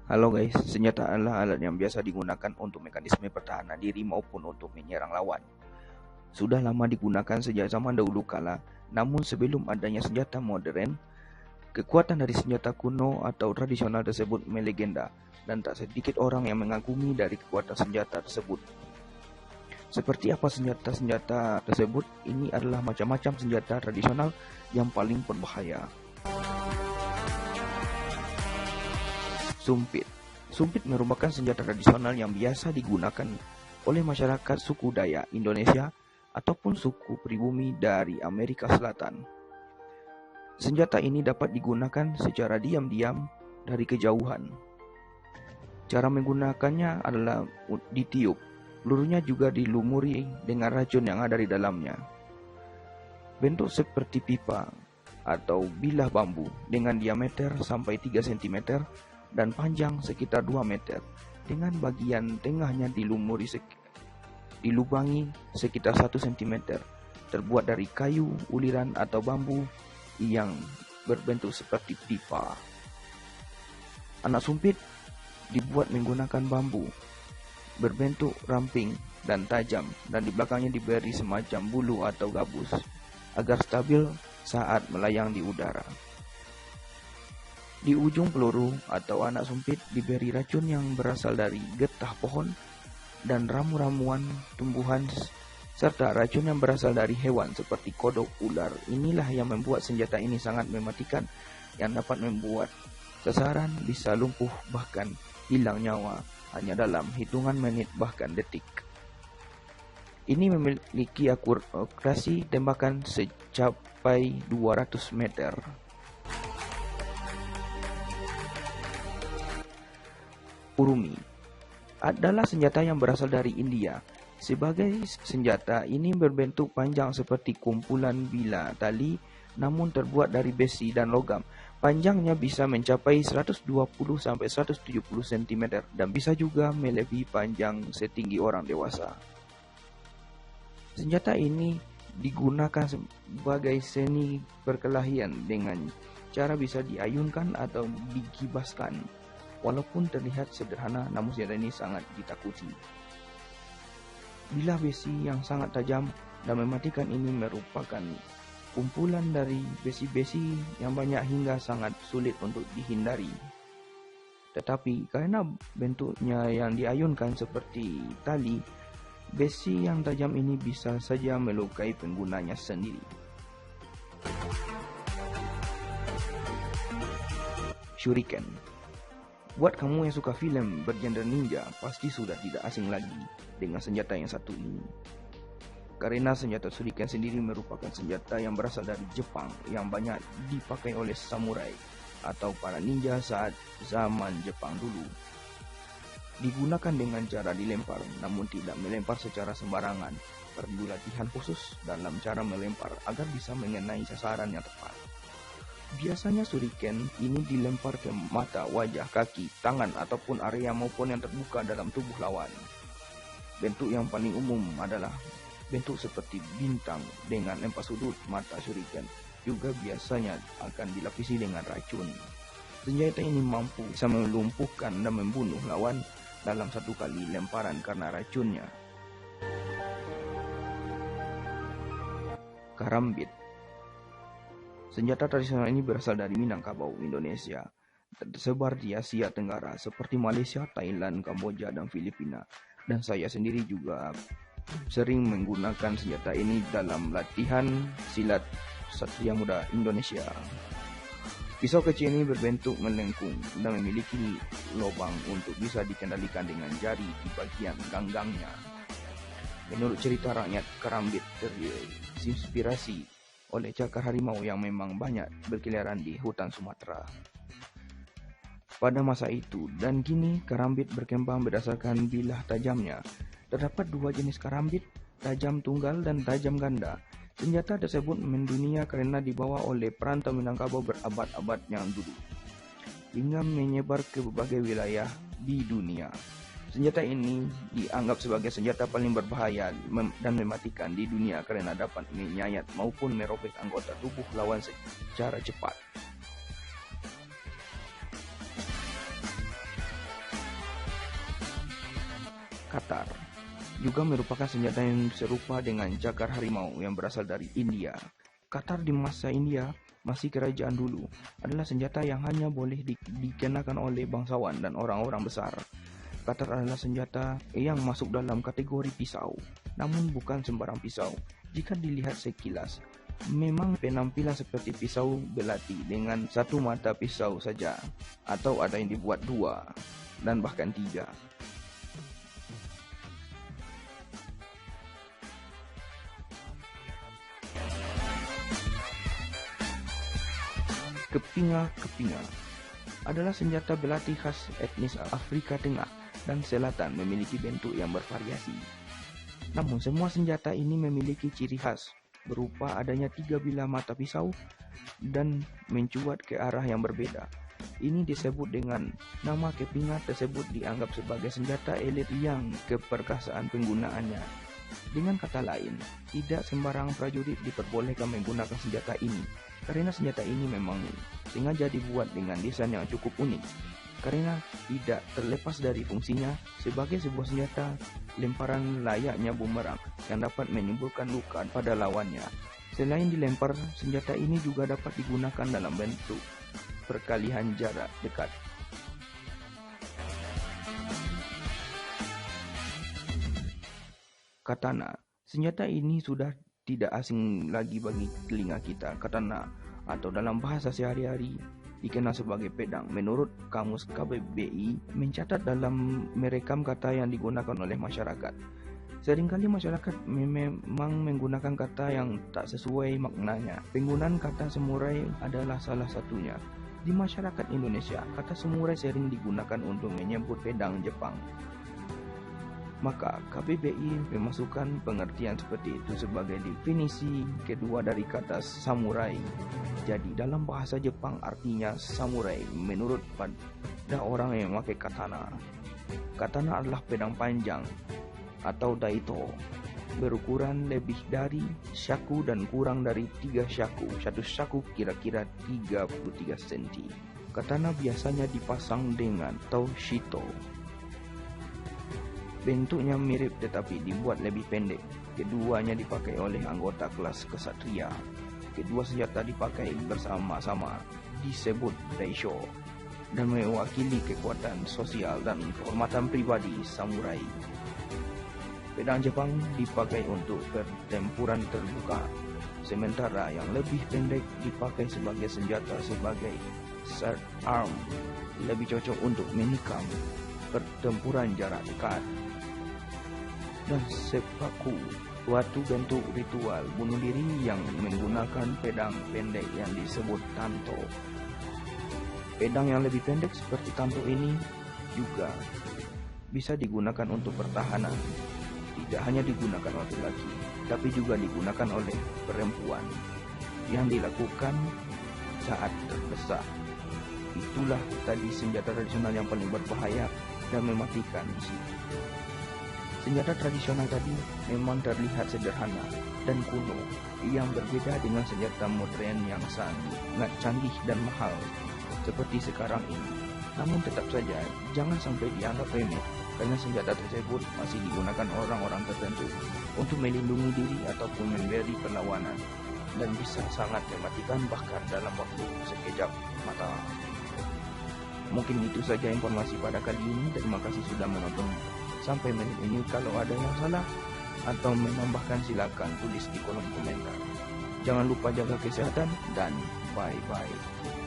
Halo guys, senjata adalah alat yang biasa digunakan untuk mekanisme pertahanan diri maupun untuk menyerang lawan. Sudah lama digunakan sejak zaman dahulu kala, namun sebelum adanya senjata modern, kekuatan dari senjata kuno atau tradisional tersebut melegenda, dan tak sedikit orang yang mengagumi dari kekuatan senjata tersebut. Seperti apa senjata-senjata tersebut? Ini adalah macam-macam senjata tradisional yang paling berbahaya. Sumpit. Sumpit merupakan senjata tradisional yang biasa digunakan oleh masyarakat suku Dayak Indonesia ataupun suku pribumi dari Amerika Selatan. Senjata ini dapat digunakan secara diam-diam dari kejauhan. Cara menggunakannya adalah ditiup. Pelurunya juga dilumuri dengan racun yang ada di dalamnya. Bentuk seperti pipa atau bilah bambu dengan diameter sampai 3 cm dan panjang sekitar 2 meter, dengan bagian tengahnya dilubangi sekitar 1 cm, terbuat dari kayu, uliran atau bambu yang berbentuk seperti pipa. Anak sumpit dibuat menggunakan bambu berbentuk ramping dan tajam, dan di belakangnya diberi semacam bulu atau gabus agar stabil saat melayang di udara. Di ujung peluru atau anak sumpit diberi racun yang berasal dari getah pohon dan ramu-ramuan tumbuhan, serta racun yang berasal dari hewan seperti kodok, ular. Inilah yang membuat senjata ini sangat mematikan, yang dapat membuat sasaran bisa lumpuh bahkan hilang nyawa hanya dalam hitungan menit bahkan detik. Ini memiliki akurasi tembakan mencapai 200 meter. Urumi adalah senjata yang berasal dari India. Sebagai senjata ini berbentuk panjang seperti kumpulan bilah tali, namun terbuat dari besi dan logam. Panjangnya bisa mencapai 120 sampai 170 cm dan bisa juga melebihi panjang setinggi orang dewasa. Senjata ini digunakan sebagai seni perkelahian dengan cara bisa diayunkan atau digibaskan. Walaupun terlihat sederhana, namun senjata ini sangat ditakuti. Bilah besi yang sangat tajam dan mematikan ini merupakan kumpulan dari besi-besi yang banyak hingga sangat sulit untuk dihindari. Tetapi karena bentuknya yang diayunkan seperti tali, besi yang tajam ini bisa saja melukai penggunanya sendiri. Shuriken. Buat kamu yang suka film bergenre ninja, pasti sudah tidak asing lagi dengan senjata yang satu ini. Karena senjata shuriken sendiri merupakan senjata yang berasal dari Jepang yang banyak dipakai oleh samurai atau para ninja saat zaman Jepang dulu. Digunakan dengan cara dilempar, namun tidak melempar secara sembarangan. Perlu latihan khusus dalam cara melempar agar bisa mengenai sasaran yang tepat. Biasanya shuriken ini dilempar ke mata, wajah, kaki, tangan, ataupun area maupun yang terbuka dalam tubuh lawan. Bentuk yang paling umum adalah bentuk seperti bintang dengan 4 sudut mata shuriken. Juga biasanya akan dilapisi dengan racun. Senjata ini mampu bisa melumpuhkan dan membunuh lawan dalam satu kali lemparan karena racunnya. Karambit. Senjata tradisional ini berasal dari Minangkabau, Indonesia, tersebar di Asia Tenggara seperti Malaysia, Thailand, Kamboja, dan Filipina. Dan saya sendiri juga sering menggunakan senjata ini dalam latihan silat Satria Muda Indonesia. Pisau kecil ini berbentuk melengkung dan memiliki lubang untuk bisa dikendalikan dengan jari di bagian ganggangnya. Menurut cerita rakyat, Karambit terinspirasi oleh cakar harimau yang memang banyak berkeliaran di hutan Sumatera pada masa itu, dan kini karambit berkembang berdasarkan bilah tajamnya. Terdapat 2 jenis karambit, tajam tunggal dan tajam ganda. Senjata tersebut mendunia karena dibawa oleh perantau Minangkabau berabad-abad yang dulu hingga menyebar ke berbagai wilayah di dunia. Senjata ini dianggap sebagai senjata paling berbahaya dan mematikan di dunia karena dapat menyayat maupun merobek anggota tubuh lawan secara cepat. Katar juga merupakan senjata yang serupa dengan cakar harimau yang berasal dari India. Katar di masa India masih kerajaan dulu adalah senjata yang hanya boleh dikenakan oleh bangsawan dan orang-orang besar. Katar adalah senjata yang masuk dalam kategori pisau, namun bukan sembarang pisau. Jika dilihat sekilas, memang penampilan seperti pisau belati dengan satu mata pisau saja, atau ada yang dibuat dua dan bahkan tiga. Kepinga adalah senjata belati khas etnis Afrika Tengah dan Selatan, memiliki bentuk yang bervariasi. Namun semua senjata ini memiliki ciri khas berupa adanya 3 bilah mata pisau dan mencuat ke arah yang berbeda. Ini disebut dengan nama. Kepinga tersebut dianggap sebagai senjata elit yang keperkasaan penggunaannya. Dengan kata lain, tidak sembarang prajurit diperbolehkan menggunakan senjata ini, karena senjata ini memang sengaja dibuat dengan desain yang cukup unik, karena tidak terlepas dari fungsinya sebagai sebuah senjata lemparan layaknya bumerang yang dapat menimbulkan luka pada lawannya. Selain dilempar, senjata ini juga dapat digunakan dalam bentuk perkalian jarak dekat. Katana. Senjata ini sudah tidak asing lagi bagi telinga kita. Katana atau dalam bahasa sehari-hari dikenal sebagai pedang. Menurut Kamus KBBI mencatat dalam merekam kata yang digunakan oleh masyarakat. Seringkali masyarakat memang menggunakan kata yang tak sesuai maknanya. Penggunaan kata samurai adalah salah satunya. Di masyarakat Indonesia, kata samurai sering digunakan untuk menyebut pedang Jepang. Maka KBBI memasukkan pengertian seperti itu sebagai definisi kedua dari kata samurai. Jadi dalam bahasa Jepang artinya samurai menurut pada orang yang memakai katana. Katana adalah pedang panjang atau daito, berukuran lebih dari syaku dan kurang dari 3 syaku. Satu syaku kira-kira 33 cm. Katana biasanya dipasang dengan toshito. Bentuknya mirip tetapi dibuat lebih pendek. Keduanya dipakai oleh anggota kelas kesatria. Kedua senjata dipakai bersama-sama, disebut daisho, dan mewakili kekuatan sosial dan kehormatan pribadi samurai. Pedang Jepang dipakai untuk pertempuran terbuka, sementara yang lebih pendek dipakai sebagai senjata sebagai side arm, lebih cocok untuk menikam pertempuran jarak dekat. Dan seppuku, suatu bentuk ritual bunuh diri yang menggunakan pedang pendek yang disebut tanto. Pedang yang lebih pendek seperti tanto ini juga bisa digunakan untuk pertahanan. Tidak hanya digunakan oleh laki, tapi juga digunakan oleh perempuan yang dilakukan saat terdesak. Itulah tadi senjata tradisional yang paling berbahaya dan mematikan. Senjata tradisional tadi memang terlihat sederhana dan kuno, yang berbeda dengan senjata modern yang sangat canggih dan mahal seperti sekarang ini. Namun tetap saja jangan sampai dianggap remeh, karena senjata tersebut masih digunakan orang-orang tertentu untuk melindungi diri ataupun memberi perlawanan, dan bisa sangat mematikan bahkan dalam waktu sekejap mata. Mungkin itu saja informasi pada kali ini. Terima kasih sudah menonton sampai menit ini. Kalau ada yang salah atau menambahkan silakan tulis di kolom komentar. Jangan lupa jaga kesehatan dan bye-bye.